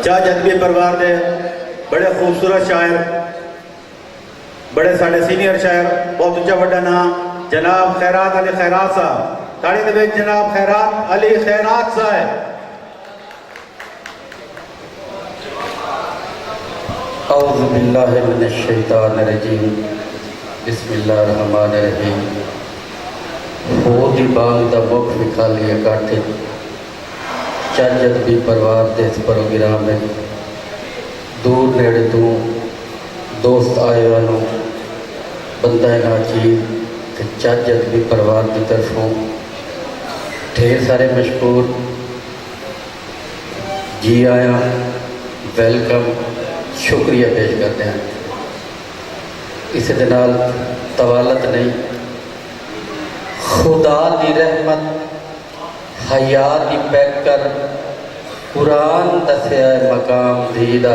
चाह जदबी परिवार के बड़े खूबसूरत शायर, बड़े साढ़े सीनियर शायर, बहुत उच्चा बड़ा नाम जनाब खैरात अली खैरात साहब। ताड़ी दे जनाब खैरात अली खैरात साहब। औज़ु बिल्लाहि मिनश शैतानिर रजीम, बिस्मिल्लाहिर्रहमानिर्रहीम। हो दी बांग दा मुख विखाली इकट्ठे चजद भी परिवार के इस प्रोग्राम में दूर नेड़े तो दोस्त आए वालों बंदा नाचीज चजद भी परिवार की तरफों ढेर सारे मशहूर जी आया, वेलकम, शुक्रिया पेश करते हैं। इस दे नाल तवालत नहीं, खुदा की रहमत हया की पैकर कुरान दसिया मकाम दीदा।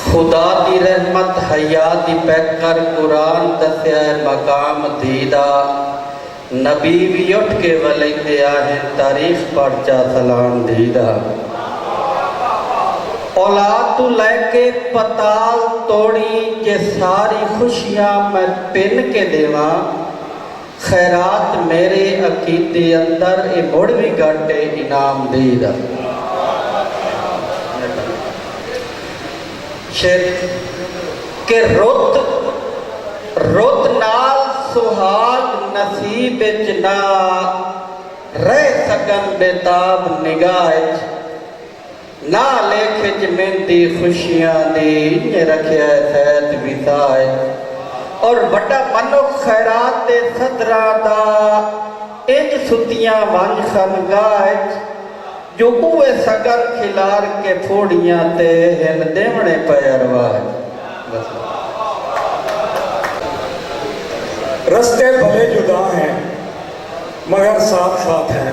खुदा की रहमत हया की पैकर कुरान दसिया मकाम दीदा। नबी भी उठ के वलेंदे आहे तारीफ परचा सलाम दीदा। औलाद तू लैके पताल तोड़ी जे सारी खुशियां मैं पिन के देवा। खैरात मेरे अकीदे अंदर ए मुड़ भी गाटे इनाम दीदा। शेर के रुत रुत नाल सुहाग नसीब ना रह सकन बेताब निगाह। ना लेखे च मेहंदी खुशियां दी रखिया सैत विसाए। और बड़ा मनुख खैरात दे सदरा दा इंज सुतियां वंज खनगाह। जो कुए सगर खिलार के फोड़ियां ते हिन देवने पैरवाज। रस्ते भले जुदा हैं मगर साथ साथ हैं।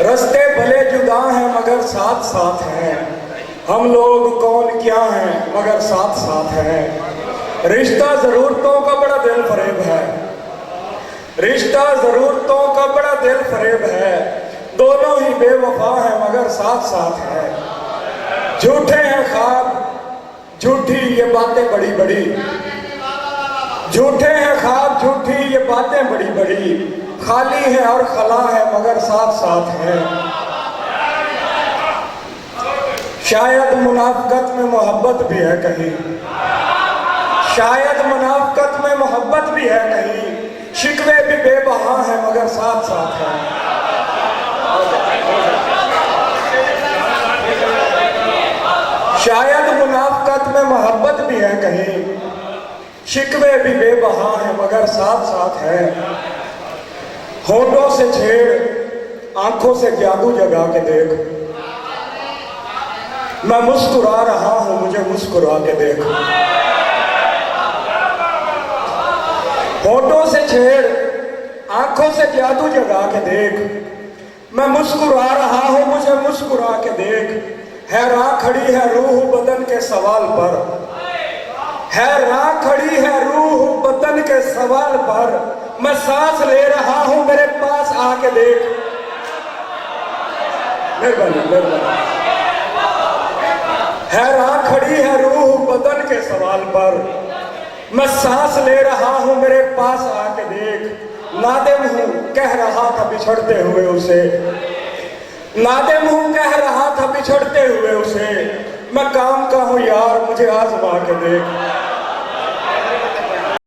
रस्ते भले जुदा हैं मगर साथ साथ हैं। हम लोग कौन क्या हैं मगर साथ साथ हैं। रिश्ता ज़रूरतों का बड़ा दिल फरेब है। रिश्ता ज़रूरतों का बड़ा दिल फरेब है। दोनों ही बेवफा हैं मगर साथ साथ हैं। झूठे हैं ख्वाब, झूठी ये बातें बड़ी बड़ी। झूठे हैं ख्वाब, झूठी ये बातें बड़ी बड़ी। खाली है और खला है मगर साथ साथ है। शायद मुनाफकत में मोहब्बत भी है कहीं। शायद मुनाफकत में मोहब्बत भी है कहीं। शिकवे भी बेबहा है मगर साथ साथ है। शायद मुनाफकत में मोहब्बत भी है कहीं। शिकवे भी बेबहा है मगर साथ साथ है। होठों से छेड़, आंखों से जादू जगा के देख। मैं मुस्कुरा रहा हूं, मुझे मुस्कुरा के देख। होठों से छेड़, आंखों से जादू जगा के देख। मैं मुस्कुरा रहा हूं, मुझे मुस्कुरा के देख। हैरान खड़ी है रूह बदन के सवाल पर। हैरान खड़ी है रूह बदन के सवाल पर। मैं सांस ले रहा हूं, मेरे पास आके देख। मेहरबानी मेहरबानी। हैरान खड़ी है रूह बदन के सवाल पर। मैं सांस ले रहा हूं, मेरे पास आके देख। नादिम हूं कह रहा था बिछड़ते हुए उसे। नादिम हूं कह रहा था बिछड़ते हुए उसे। मैं काम का हूं यार, मुझे आजमा के देख।